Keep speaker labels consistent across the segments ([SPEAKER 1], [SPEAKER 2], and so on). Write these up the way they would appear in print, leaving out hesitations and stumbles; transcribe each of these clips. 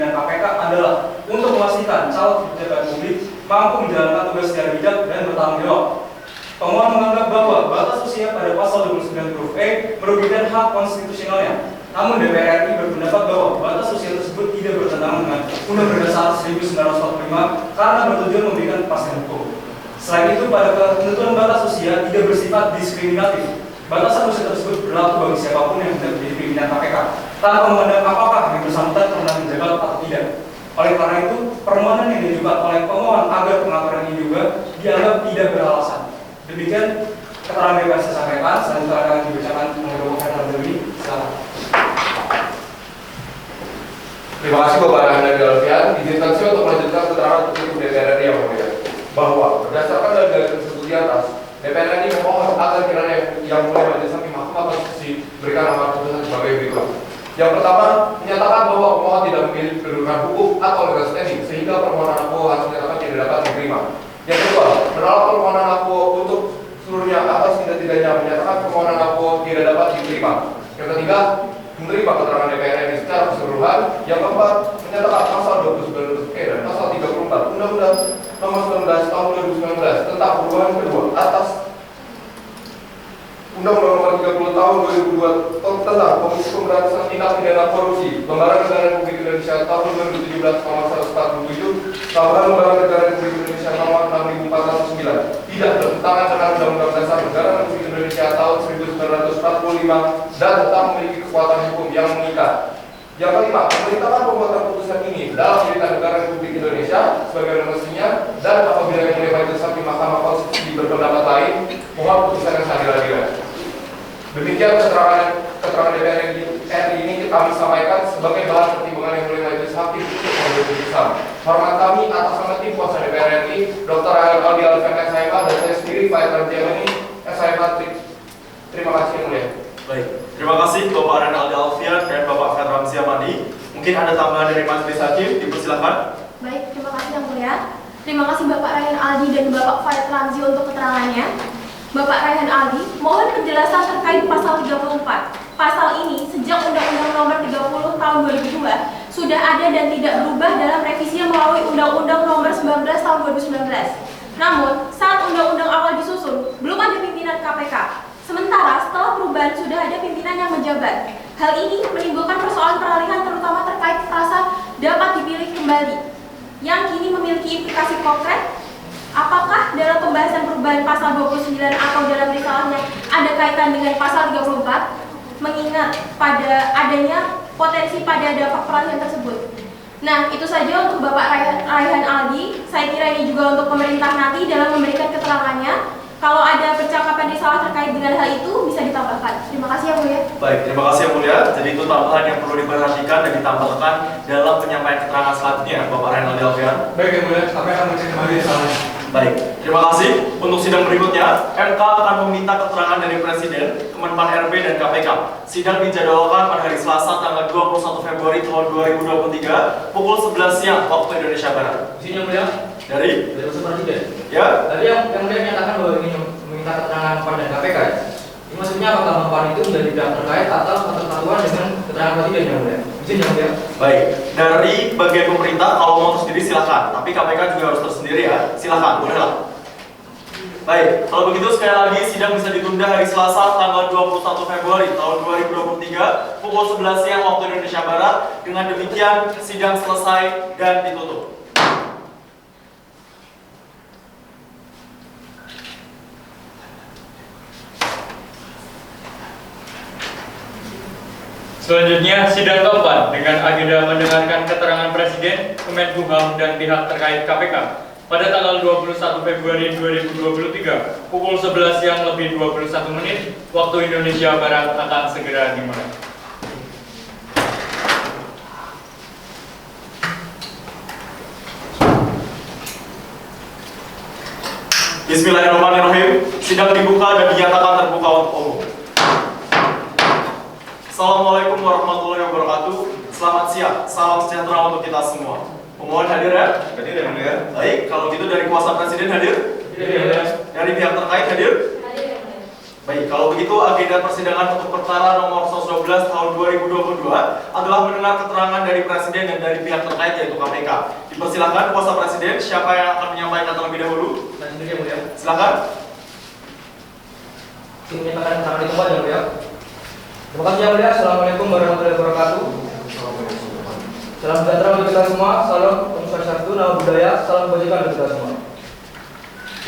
[SPEAKER 1] dan KPK adalah untuk memastikan calon pejabat publik mampu menjalankan tugas secara bijak dan bertanggung jawab. Pemohon menganggap bahwa batas usia pada pasal 29 huruf E merugikan hak konstitusionalnya. Namun DPR RI berpendapat bahwa batas usia tersebut tidak bertentangan dengan Undang-Undang Dasar 1945 karena bertujuan memberikan kepastian hukum. Selain itu, pada ketentuan batas usia tidak bersifat diskriminatif. Batasan usia tersebut berlaku bagi siapapun yang hendak menjadi pimpinan KPK, tanpa memandang apakah yang bersangkutan pernah menjabat atau tidak. Oleh karena itu, permohonan yang diajukan oleh pemohon agar pengaturan ini juga dianggap tidak beralasan. Demikian keterangan yang saya sampaikan. Selanjutnya akan dibacakan oleh Bapak Ferdinand Dewi. Silakan.
[SPEAKER 2] Terima kasih Bapak Rahana Alfian. Izinkan saya untuk melanjutkan keterangan untuk DPR RI yang mulia, bahwa berdasarkan dalil tersebut di atas, DPR RI memohon agar kiranya yang mulia Majelis Hakim Mahkamah Konstitusi berikan amar putusan sebagai berikut. Yang pertama, menyatakan bahwa pemohon tidak memiliki kedudukan hukum atau legal standing sehingga permohonan akuo harus menyatakan tidak dapat diterima. Yang kedua, menolak permohonan akuo untuk seluruhnya atas tidak-tidaknya menyatakan permohonan akuo tidak dapat diterima. Yang ketiga, menerima keterangan DPR RI secara keseluruhan. Yang keempat, menyatakan pasal 29 dan pasal 34 Undang-Undang Nomor 19 Tahun 2019 tentang perubahan kedua atas Undang-Undang Nomor 30 Tahun 2002 tentang Komisi Pemberantasan Tindak Pidana Korupsi, Lembaran Negara Republik Indonesia Tahun 2017 Nomor 147, Tambahan Lembaran Negara Republik Indonesia Nomor 6409 tidak bertentangan dengan Undang-Undang Dasar Negara Republik Indonesia Tahun 1945 dan tetap memiliki kekuatan hukum yang mengikat. Yang kelima, memerintahkan pembuatan putusan ini dalam Berita Negara Republik Indonesia sebagai mestinya, dan apabila yang mulia Majelis Hakim Mahkamah Konstitusi berpendapat lain, mohon putusan yang sah dilanjutkan. Demikian keterangan DPR RI ini kami sampaikan sebagai bahan pertimbangan yang mulia Majelis Hakim untuk mengambil keputusan. Hormat kami atas nama tim kuasa DPR RI, Dr. Aldi Alfian SHM dan saya sendiri Pak Ramziamani SHM. Terima kasih yang mulia.
[SPEAKER 3] Baik, terima kasih Bapak Aldi Alfian dan Bapak Ramziamani. Mungkin ada tambahan dari Majelis Hakim, dipersilakan.
[SPEAKER 4] Baik, terima kasih yang mulia. Terima kasih Bapak Rayhan Aldi dan Bapak Fayat Ramzi untuk keterangannya. Bapak Rayhan Aldi, mohon penjelasan terkait pasal 34. Pasal ini sejak Undang-Undang Nomor 30 Tahun 2002 sudah ada dan tidak berubah dalam revisi melalui Undang-Undang Nomor 19 Tahun 2019. Namun, saat undang-undang awal disusun, belum ada pimpinan KPK. Sementara setelah perubahan sudah ada pimpinan yang menjabat. Hal ini menimbulkan persoalan peralihan terutama terkait frasa dapat dipilih kembali, yang kini memiliki implikasi konkret. Apakah dalam pembahasan perubahan pasal 29 atau dalam risalahnya ada kaitan dengan pasal 34, mengingat pada adanya potensi pada dampak peralihan tersebut. Nah, itu saja untuk Bapak Rayhan Aldi. Saya kira ini juga untuk pemerintah nanti dalam memberikan keterangannya. Kalau ada percakapan risalah terkait dengan hal itu bisa ditambahkan. Terima kasih yang mulia.
[SPEAKER 3] Baik, terima kasih yang mulia. Jadi itu tambahan yang perlu diperhatikan dan ditambahkan dalam penyampaian keterangan selanjutnya, Bapak Rayhan Alfian.
[SPEAKER 1] Baik yang mulia, kami akan mengecek kembali risalahnya.
[SPEAKER 3] Baik, terima kasih. Untuk sidang berikutnya, MK akan meminta keterangan dari Presiden, Kemenpan RB dan KPK. Sidang dijadwalkan pada hari Selasa tanggal 21 Februari tahun 2023 pukul 11 siang waktu Indonesia Barat.
[SPEAKER 5] Isinya mulia
[SPEAKER 3] Dari
[SPEAKER 5] Presiden.
[SPEAKER 3] Ya.
[SPEAKER 5] Tadi yang mulia menyatakan bahwa ini meminta keterangan Mempan dan KPK. Ini maksudnya apakah Mempan itu menjadi pihak terkait atau satu kesatuan dengan keterangan Presiden yang mulia? Izin yang mulia.
[SPEAKER 3] Baik, dari bagian pemerintah kalau mau tersendiri silakan, tapi KPK juga harus tersendiri ya. Silakan, bolehlah. Baik, kalau begitu sekali lagi sidang bisa ditunda hari Selasa tanggal 21 Februari tahun 2023 pukul 11 siang waktu Indonesia Barat. Dengan demikian sidang selesai dan ditutup.
[SPEAKER 6] Selanjutnya, sidang keempat dengan agenda mendengarkan keterangan Presiden, Kemenkumham, dan pihak terkait KPK pada tanggal 21 Februari 2023 pukul 11 siang lebih 21 menit waktu Indonesia Barat akan segera dimulai.
[SPEAKER 3] Bismillahirrahmanirrahim. Sidang dibuka dan dinyatakan terbuka untuk umum. Assalamualaikum warahmatullahi wabarakatuh. Selamat siang, salam sejahtera untuk kita semua. Pemohon hadir ya? Hadir ya mulia. Baik, kalau gitu dari kuasa Presiden hadir? Hadir ya. Dari pihak terkait hadir? Hadir ya mulia. Baik, kalau begitu agenda persidangan untuk perkara nomor 112 tahun 2022 adalah mendengar keterangan dari Presiden dan dari pihak terkait yaitu KPK. Dipersilakan kuasa Presiden, siapa yang akan menyampaikan terlebih dahulu?
[SPEAKER 5] Saya sendiri yang mulia.
[SPEAKER 3] Silakan.
[SPEAKER 5] Ingin menyatakan keterangan itu yang mulia. Terima kasih yang mulia. Assalamualaikum warahmatullahi wabarakatuh. Salam sejahtera untuk kita semua. Salam Om nama budaya. Salam kebajikan untuk kita semua.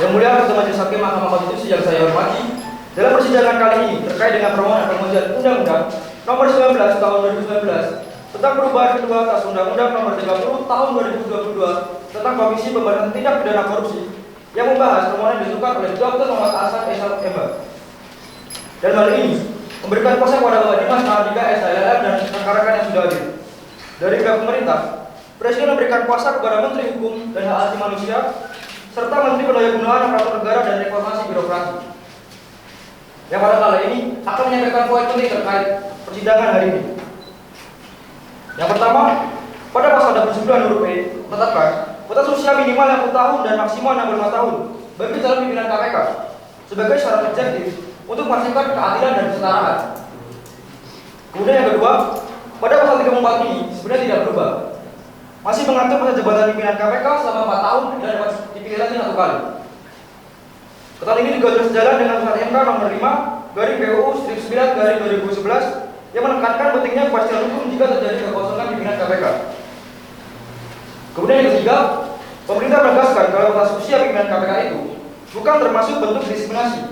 [SPEAKER 5] Yang mulia Ketua Majelis Hakim Mahkamah Konstitusi yang saya hormati, dalam persidangan kali ini terkait dengan permohonan pengujian Undang-Undang Nomor 19 Tahun 2019 tentang perubahan kedua atas Undang-Undang Nomor 30 Tahun 2022 tentang Komisi Pemberantasan Tindak Pidana Korupsi yang membahas permohonan diajukan oleh Dr. Muhammad Hasan SHM dan hal ini memberikan kuasa kepada Bapak Dimas Mahardika SHLM dan rekan-rekan yang sudah hadir. Dari pihak pemerintah, Presiden memberikan kuasa kepada Menteri Hukum dan Hak Asasi Manusia serta Menteri Pendayagunaan Aparatur Negara dan Reformasi Birokrasi yang pada kali ini akan menyampaikan poin penting terkait persidangan hari ini. Yang pertama, pada pasal 29 huruf E menetapkan batas usia minimal 60 tahun dan maksimal 65 tahun bagi calon pimpinan KPK sebagai syarat objektif untuk memastikan keadilan dan kesetaraan. Kemudian yang kedua, pada pasal 34 ini sebenarnya tidak berubah, masih mengatur masa jabatan pimpinan KPK selama 4 tahun dan dapat dipilih lagi 1 kali. Ketentuan ini juga sudah sejalan dengan putusan MK nomor 5/PUU-9/2011 yang menekankan pentingnya kepastian hukum jika terjadi kekosongan pimpinan KPK. Kemudian yang ketiga, pemerintah menegaskan kalau batas usia pimpinan KPK itu bukan termasuk bentuk diskriminasi.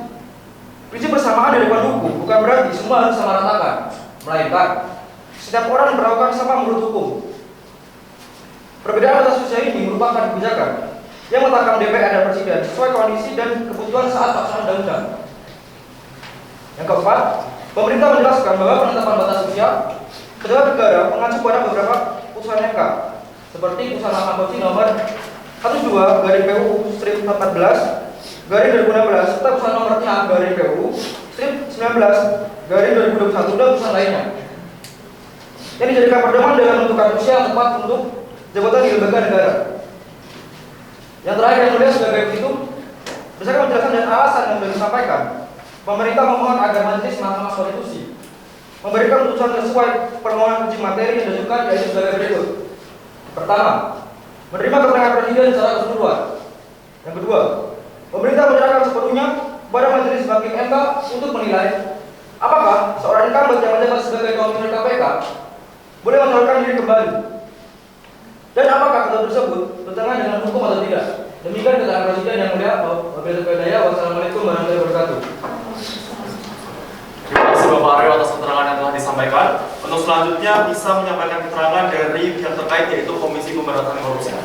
[SPEAKER 5] Prinsip bersamaan dari depan hukum bukan berarti semua harus sama ratakan, melainkan setiap orang diperlakukan sama menurut hukum. Perbedaan batas usia ini merupakan kebijakan yang meletakkan DPR dan Presiden sesuai kondisi dan kebutuhan saat pelaksanaan undang-undang. Yang keempat, pemerintah menjelaskan bahwa penetapan batas usia kedua negara mengacu pada beberapa putusan MK, seperti putusan Mahkamah Konstitusi nomor 12/PU/14/2016 serta putusan nomor 6/PU/19/2021 dan putusan lainnya yang dijadikan pedoman dalam menentukan usia yang tepat untuk jabatan di lembaga negara. Yang terakhir yang mulia sebagai itu, berdasarkan penjelasan dan alasan yang sudah disampaikan, pemerintah memohon agar Majelis Mahkamah Konstitusi memberikan putusan sesuai permohonan uji materi yang diajukan yaitu sebagai berikut. Pertama, menerima keterangan Presiden secara keseluruhan. Yang kedua, pemerintah menyerahkan sepenuhnya kepada Majelis Hakim MK untuk menilai apakah seorang incumbent yang menjabat sebagai komisioner KPK boleh mencalonkan diri kembali dan apakah ketentuan tersebut bertentangan dengan hukum atau tidak. Demikian keterangan Presiden yang mulia. Wabillahi taufiq. Wassalamualaikum warahmatullahi wabarakatuh.
[SPEAKER 3] Terima kasih Bapak Aryo atas keterangan yang telah disampaikan. Untuk selanjutnya bisa menyampaikan keterangan dari pihak terkait yaitu Komisi Pemberantasan Korupsi.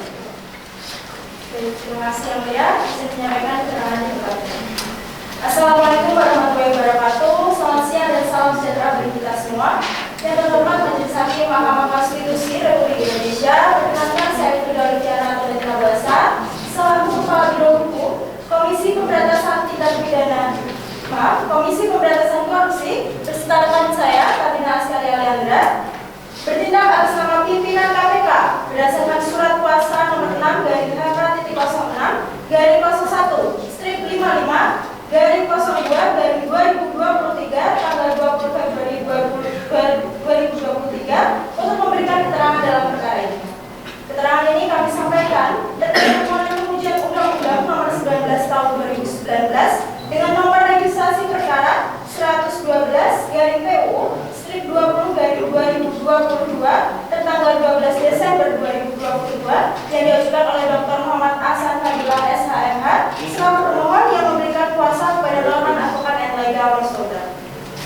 [SPEAKER 4] Terima kasih yang mulia. Saya menyampaikan keterangan yang berikutnya. Assalamualaikum warahmatullahi wabarakatuh. Selamat siang dan salam sejahtera bagi kita semua. Yang terhormat Majelis Hakim Mahkamah Konstitusi Republik Indonesia, perkenalkan saya Firdaus Diana atau Netra Bahasa, selaku Kepala Biro Hukum Komisi Pemberantasan Tindak Pidana Komisi Pemberantasan Korupsi beserta rekan saya Katrina Askaria Leandra bertindak atas nama pimpinan KPK berdasarkan surat kuasa nomor 6/HK-01/55/02/2023 tanggal 20 Februari 2023 untuk memberikan keterangan dalam perkara ini. Keterangan ini kami sampaikan terkait permohonan pengujian Undang-Undang Nomor 19 Tahun 2019 dengan nomor registrasi perkara 112/PU/20/2022 tanggal 12 Desember 2022 yang diajukan oleh Dr. Muhammad Hasan SHM selaku termohon yang memberikan kuasa kepada Norman Advokat and Legal Consultant.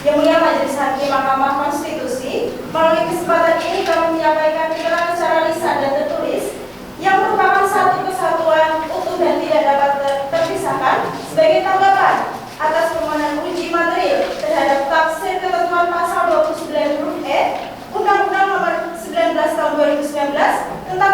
[SPEAKER 4] Yang mulia Majelis Hakim Mahkamah Konstitusi, melalui kesempatan ini kami menyampaikan keterangan secara lisan dan tertulis yang merupakan satu kesatuan utuh dan tidak dapat terpisahkan sebagai tanggapan atas permohonan uji material terhadap tafsir ketentuan pasal 29 huruf E Undang-Undang Nomor 19 Tahun 2019 tentang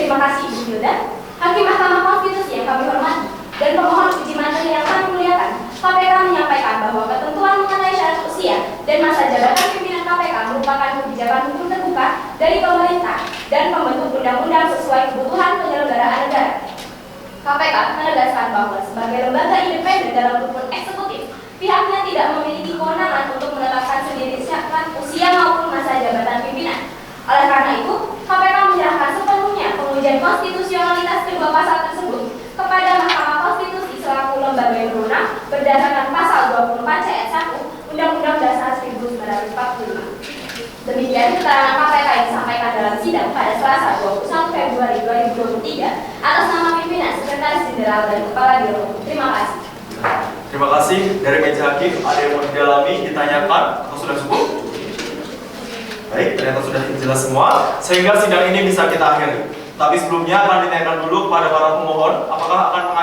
[SPEAKER 4] Terima kasih Ibu Hilda. Hakim Mahkamah Konstitusi yang kami hormati dan pemohon uji materi yang kami muliakan, KPK menyampaikan bahwa ketentuan mengenai syarat usia dan masa jabatan pimpinan KPK merupakan kebijakan hukum terbuka dari pemerintah dan pembentuk undang-undang sesuai kebutuhan penyelenggaraan negara. KPK menegaskan bahwa sebagai lembaga independen dalam rukun eksekutif, pihaknya tidak memiliki kewenangan untuk menetapkan sendiri syarat usia maupun masa jabatan pimpinan. Oleh karena itu, KPK menyerahkan sepenuhnya pengujian konstitusionalitas kedua pasal tersebut kepada Mahkamah Konstitusi selaku lembaga yang berwenang berdasarkan pasal 24 ayat 1 Undang-Undang Dasar 1945. Demikian keterangan KPK yang disampaikan dalam sidang pada Selasa 21 Februari 2023 atas nama pimpinan, Sekretaris Jenderal, dan Kepala Biro. Terima kasih.
[SPEAKER 3] Terima kasih. Dari meja hakim, ada yang mau didalami, ditanyakan, atau sudah cukup? Baik, ternyata sudah jelas semua, sehingga sidang ini bisa kita akhiri. Tapi sebelumnya akan ditanyakan dulu kepada para pemohon, apakah akan mengajukan